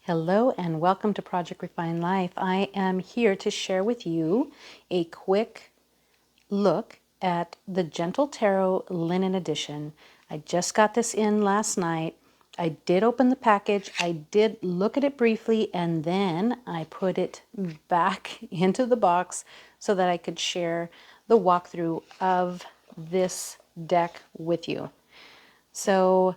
Hello and welcome to Project Refine Life. I am here to share with you a quick look at the Gentle Tarot Linen Edition. I just got this in last night. I did open the package. I did look at it briefly and then I put it back into the box so that I could share the walkthrough of this deck with you. So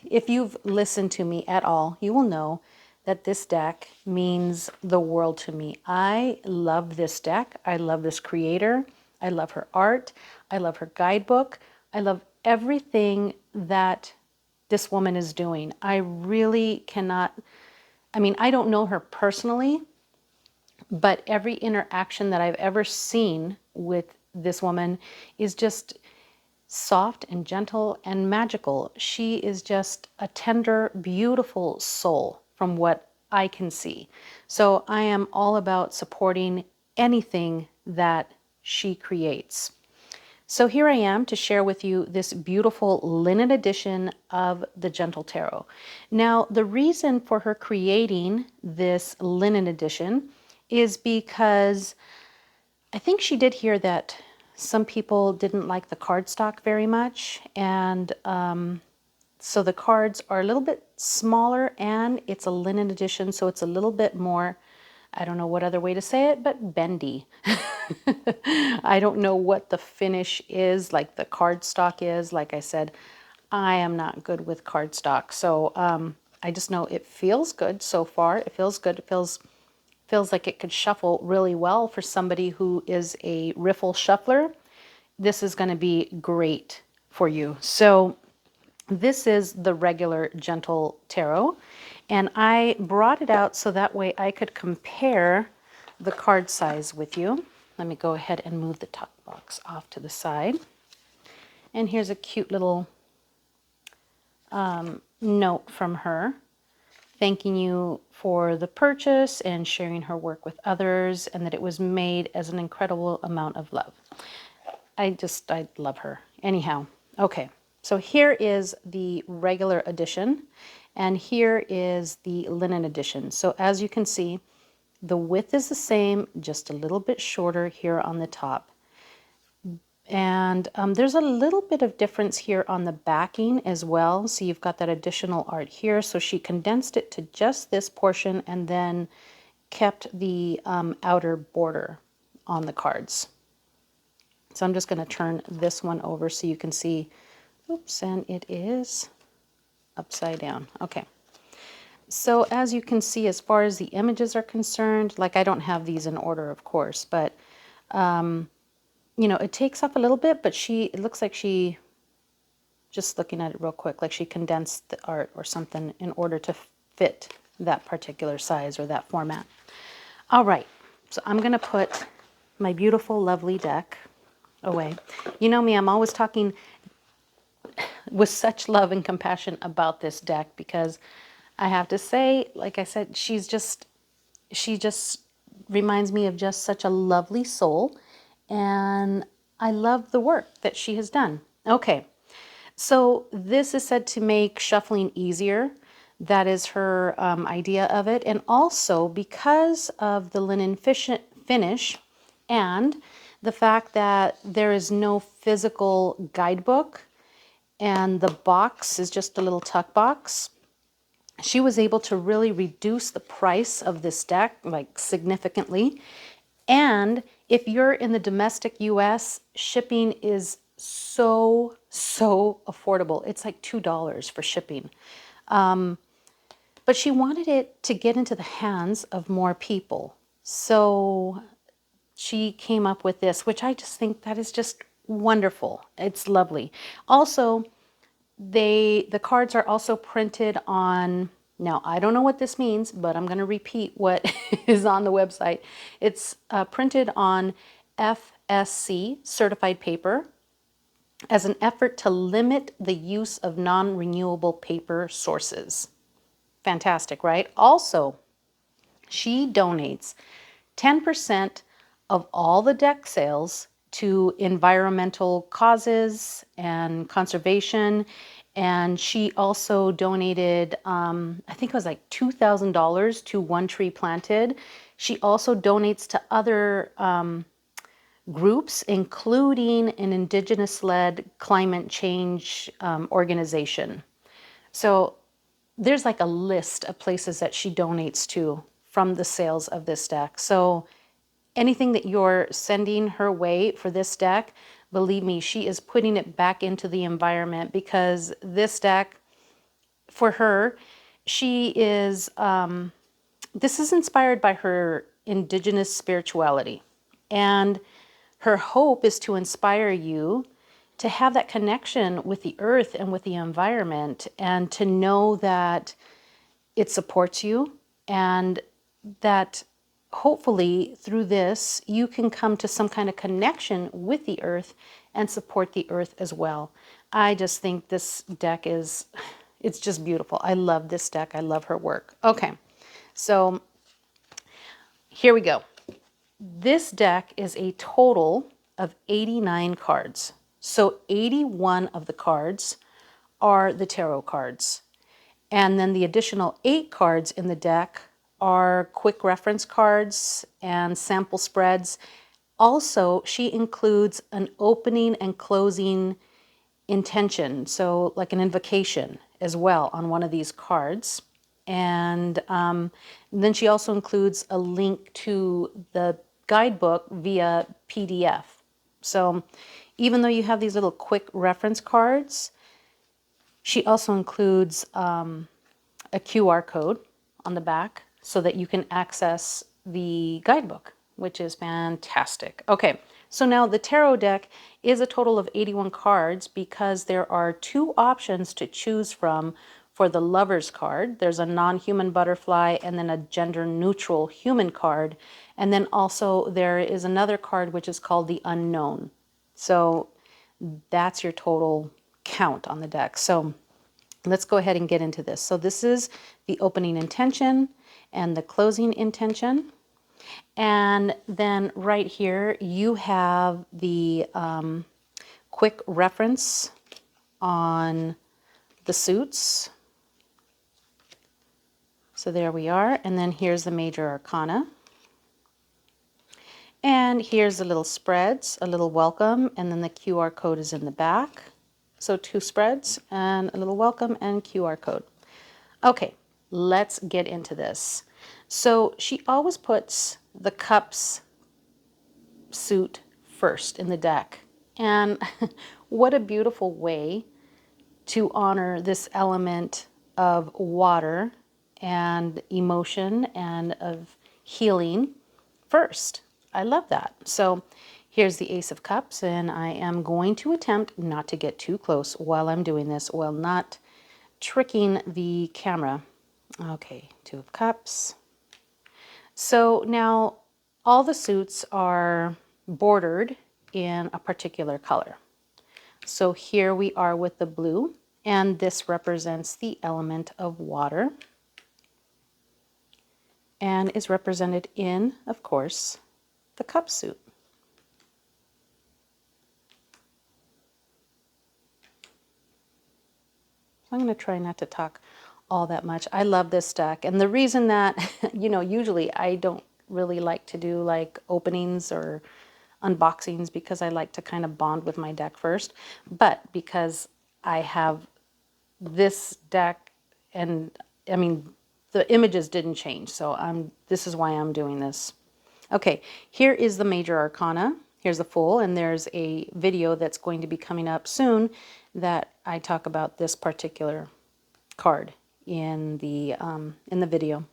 if you've listened to me at all, you will know that this deck means the world to me. I love this deck. I love this creator. I love her art. I love her guidebook. I love everything that this woman is doing. I really cannot, I don't know her personally, but every interaction that I've ever seen with this woman is just soft and gentle and magical. She is just a tender, beautiful soul from what I can see. So I am all about supporting anything that she creates. So here I am to share with you this beautiful linen edition of the Gentle Tarot. Now, the reason for her creating this linen edition is because I think she did hear that some people didn't like the cardstock very much, and so the cards are a little bit smaller, and it's a linen edition, so it's a little bit more, I don't know what other way to say it, but bendy. I don't know what the finish is, like the cardstock is. Like I said, I am not good with cardstock, so I just know it feels good so far. It feels good. It feels like it could shuffle really well for somebody who is a riffle shuffler. This is going to be great for you. So this is the regular Gentle Tarot, and I brought it out so that way I could compare the card size with you. Let me go ahead and move the top box off to the side. And here's a cute little note from her, thanking you for the purchase and sharing her work with others, and that it was made as an incredible amount of love. I love her. Anyhow, okay, so here is the regular edition, and here is the linen edition. So as you can see, the width is the same, just a little bit shorter here on the top. And there's a little bit of difference here on the backing as well. So you've got that additional art here. So she condensed it to just this portion and then kept the outer border on the cards. So I'm just going to turn this one over so you can see. Oops, and it is upside down. Okay. So as you can see, as far as the images are concerned, like I don't have these in order, of course, but you know, it takes up a little bit, but it looks like she, just looking at it real quick, like she condensed the art or something in order to fit that particular size or that format. All right, so I'm going to put my beautiful, lovely deck away. You know me, I'm always talking with such love and compassion about this deck because I have to say, like I said, she just reminds me of just such a lovely soul, and I love the work that she has done. Okay, so this is said to make shuffling easier. That is her idea of it, and also because of the linen finish and the fact that there is no physical guidebook and the box is just a little tuck box, she was able to really reduce the price of this deck, like significantly. And if you're in the domestic US, shipping is so affordable. It's like $2 for shipping. But she wanted it to get into the hands of more people. So she came up with this, which I just think that is just wonderful. It's lovely. Also, the cards are also printed on, now I don't know what this means, but I'm going to repeat what is on the website. It's printed on FSC certified paper as an effort to limit the use of non-renewable paper sources. Fantastic, right? Also, she donates 10% of all the deck sales to environmental causes and conservation, And she also donated, I think it was like $2,000 to One Tree Planted. She also donates to other groups, including an Indigenous-led climate change organization. So there's like a list of places that she donates to from the sales of this deck. So anything that you're sending her way for this deck, believe me, she is putting it back into the environment, because this deck, for her, she is, this is inspired by her indigenous spirituality. And her hope is to inspire you to have that connection with the earth and with the environment, and to know that it supports you, and that hopefully through this you can come to some kind of connection with the earth and support the earth as well. I just think this deck is, it's just beautiful. I love this deck. I love her work. Okay, so here we go. This deck is a total of 89 cards. So 81 of the cards are the tarot cards. And then the additional 8 cards in the deck are quick reference cards and sample spreads. Also, she includes an opening and closing intention, so like an invocation as well on one of these cards. And then she also includes a link to the guidebook via PDF. So even though you have these little quick reference cards, she also includes a QR code on the back so that you can access the guidebook, which is fantastic. Okay, so now the tarot deck is a total of 81 cards, because there are 2 options to choose from for the Lover's card. There's a non-human butterfly and then a gender-neutral human card. And then also there is another card which is called the Unknown. So that's your total count on the deck. So let's go ahead and get into this. So this is the opening intention and the closing intention. And then right here, you have the quick reference on the suits. So there we are. And then here's the major arcana. And here's the little spreads, a little welcome, and then the QR code is in the back. So 2 spreads and a little welcome and QR code. Okay, let's get into this. So she always puts the cups suit first in the deck. And what a beautiful way to honor this element of water and emotion and of healing first. I love that. So here's the Ace of Cups, and I am going to attempt not to get too close while I'm doing this, while not tricking the camera. Okay, 2 of Cups. So now all the suits are bordered in a particular color. So here we are with the blue, and this represents the element of water, and is represented in, of course, the cup suit. I'm going to try not to talk all that much. I love this deck, and the reason that, usually I don't really like to do like openings or unboxings, because I like to kind of bond with my deck first, but because I have this deck, and I mean, the images didn't change, so this is why I'm doing this. Okay, here is the major arcana. Here's the full, and there's a video that's going to be coming up soon that I talk about this particular card in the video.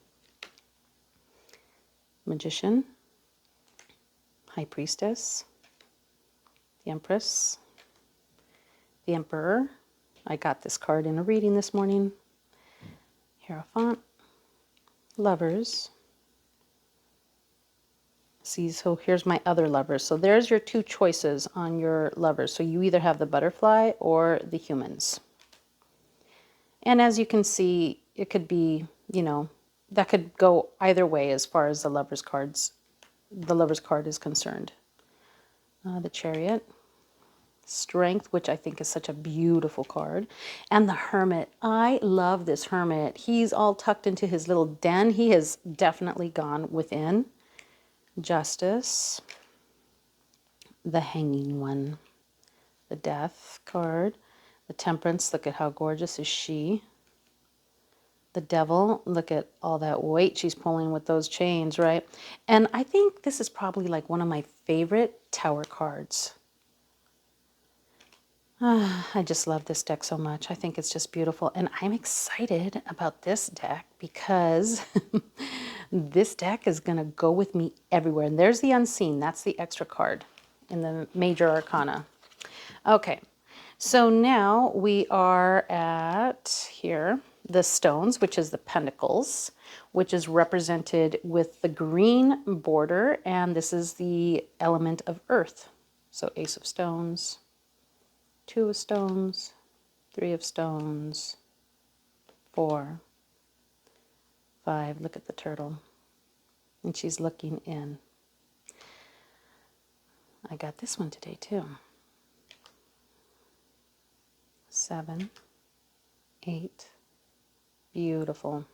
Magician, High Priestess, the Empress, the Emperor. I got this card in a reading this morning. Hierophant, Lovers. See, so here's my other lovers. So there's your 2 choices on your lovers. So you either have the butterfly or the humans. And as you can see, it could be, that could go either way as far as the lover's card is concerned. The Chariot, Strength, which I think is such a beautiful card. And the Hermit. I love this Hermit. He's all tucked into his little den. He has definitely gone within. Justice. The Hanging One. The Death card. The Temperance. Look at how gorgeous is she. The Devil. Look at all that weight she's pulling with those chains, right? And I think this is probably like one of my favorite Tower cards. I just love this deck so much. I think it's just beautiful. And I'm excited about this deck because this deck is going to go with me everywhere. And there's the Unseen. That's the extra card in the Major Arcana. Okay, so now we are at here, the Stones, which is the Pentacles, which is represented with the green border. And this is the element of Earth. So Ace of Stones. 2 of Stones, 3 of Stones, 4, 5. Look at the turtle. And she's looking in. I got this one today too. 7, 8. Beautiful.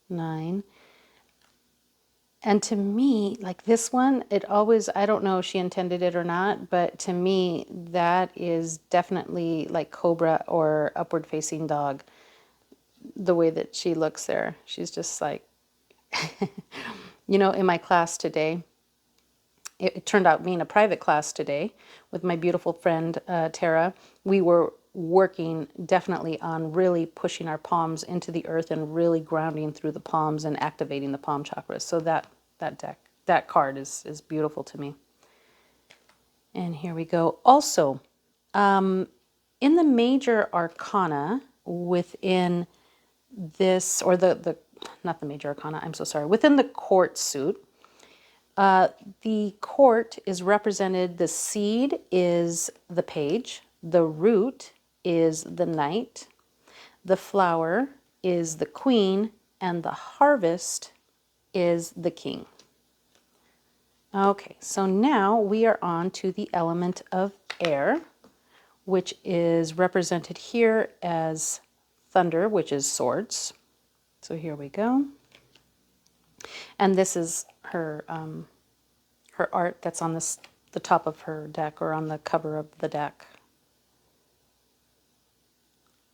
9. And to me, like this one, it always, I don't know if she intended it or not, but to me, that is definitely like Cobra or Upward Facing Dog. The way that she looks there. She's just like, you know, in my class today, it turned out being a private class today with my beautiful friend, Tara, we were working definitely on really pushing our palms into the earth and really grounding through the palms and activating the palm chakras. So that card is beautiful to me. And here we go. Also, in the Major Arcana within this, or not the Major Arcana, I'm so sorry, within the Court suit, the Court is represented, the seed is the Page, the root is the Knight, the flower is the Queen, and the harvest is the King. Okay, so now we are on to the element of air, which is represented here as thunder, which is swords. So here we go. And this is her her art that's on the top of her deck, or on the cover of the deck.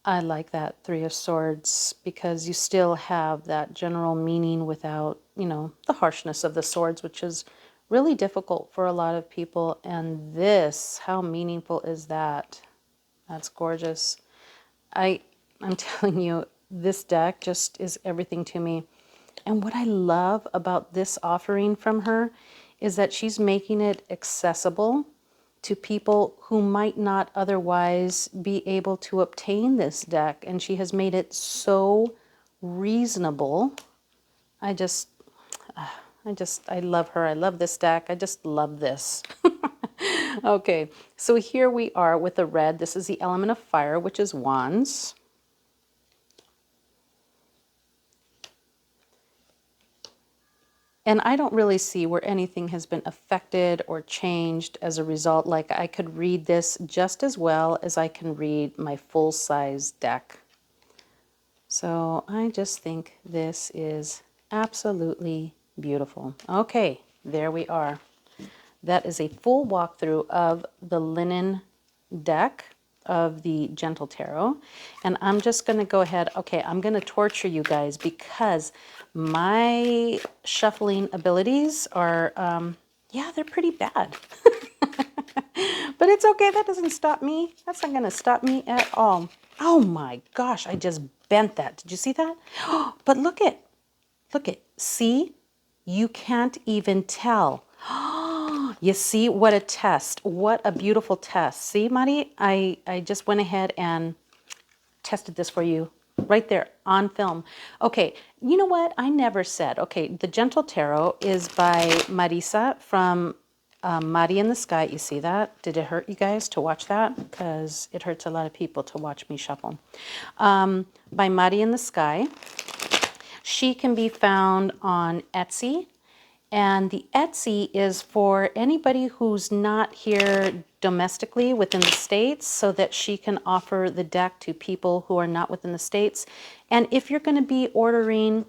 I like that 3 of Swords because you still have that general meaning without, you know, the harshness of the swords, which is really difficult for a lot of people. And this, how meaningful is that? That's gorgeous. I'm telling you, this deck just is everything to me. And what I love about this offering from her is that she's making it accessible to people who might not otherwise be able to obtain this deck. And she has made it so reasonable. I love her. I love this deck. I just love this. Okay, so here we are with the red. This is the element of fire, which is Wands. And I don't really see where anything has been affected or changed as a result. Like, I could read this just as well as I can read my full-size deck. So I just think this is absolutely beautiful. Okay, there we are. That is a full walkthrough of the linen deck of the Gentle Tarot. And I'm just going to go ahead. Okay, I'm going to torture you guys because my shuffling abilities are, yeah, they're pretty bad. But it's okay. That doesn't stop me. That's not going to stop me at all. Oh my gosh, I just bent that. Did you see that? But look it. See? You can't even tell. You see, what a test. What a beautiful test. See, Mari, I just went ahead and tested this for you right there on film. Okay, you know what? I never said. Okay, the Gentle Tarot is by Marisa from Mari in the Sky. You see that? Did it hurt you guys to watch that? Because it hurts a lot of people to watch me shuffle. By Mari in the Sky. She can be found on Etsy And the Etsy is for anybody who's not here domestically within the States, so that she can offer the deck to people who are not within the States. And if you're going to be ordering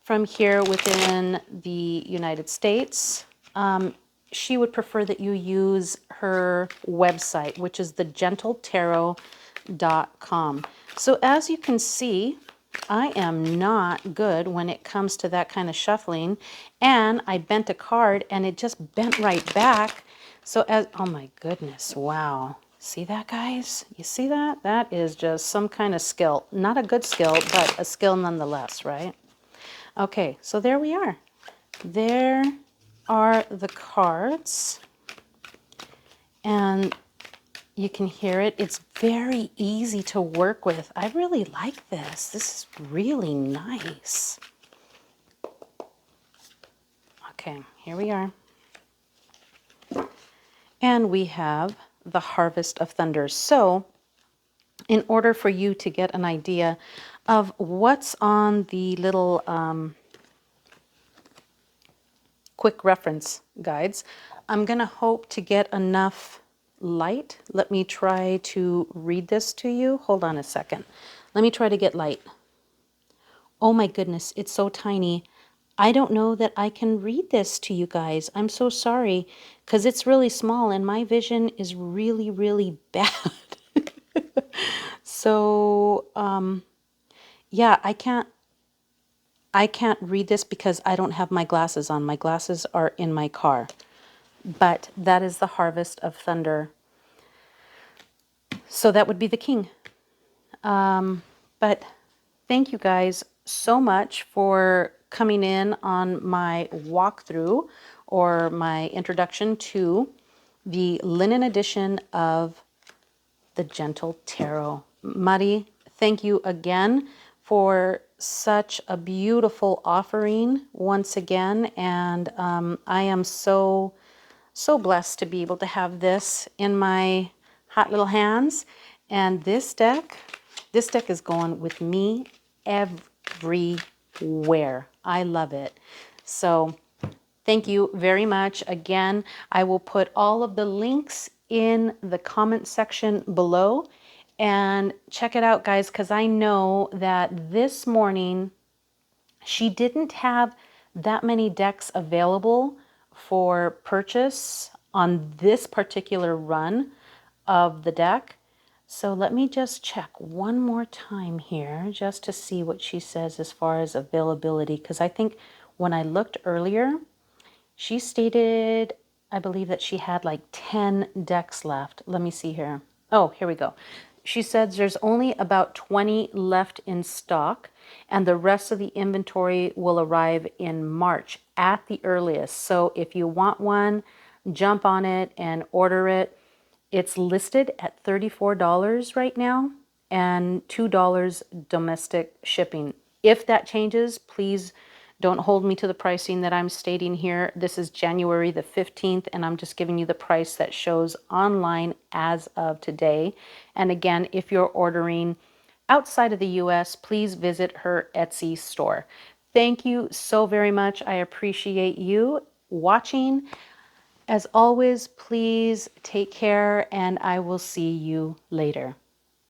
from here within the United States, she would prefer that you use her website, which is thegentletarot.com. So as you can see, I am not good when it comes to that kind of shuffling. And I bent a card and it just bent right back. So as, oh my goodness, wow. See that, guys? You see that? That is just some kind of skill. Not a good skill, but a skill nonetheless, right? Okay, so there we are. There are the cards. And you can hear it. It's very easy to work with. I really like this. This is really nice. Okay, here we are. And we have the Harvest of Thunder. So in order for you to get an idea of what's on the little quick reference guides, I'm going to hope to get enough light. Let me try to read this to you. Hold on a second. Let me try to get light. Oh my goodness, it's so tiny. I don't know that I can read this to you guys. I'm so sorry, because it's really small and my vision is really, really bad. So, yeah, I can't read this because I don't have my glasses on. My glasses are in my car. But that is the Harvest of Thunder. So that would be the king. But thank you guys so much for coming in on my walkthrough or my introduction to the linen edition of the Gentle Tarot. Mari, thank you again for such a beautiful offering once again. And I am so blessed to be able to have this in my hot little hands. And this deck is going with me everywhere. I love it. So thank you very much. Again, I will put all of the links in the comment section below. And check it out, guys, because I know that this morning she didn't have that many decks available for purchase on this particular run of the deck. So let me just check one more time here just to see what she says as far as availability, because I think when I looked earlier, she stated, I believe, that she had like 10 decks left. Let me see here. Oh, here we go. She says there's only about 20 left in stock, and the rest of the inventory will arrive in March at the earliest. So if you want one, jump on it and order it. It's listed at $34 right now and $2 domestic shipping. If that changes, please don't hold me to the pricing that I'm stating here. This is January the 15th, and I'm just giving you the price that shows online as of today. And again, if you're ordering outside of the US, please visit her Etsy store. Thank you so very much. I appreciate you watching. As always, please take care, and I will see you later.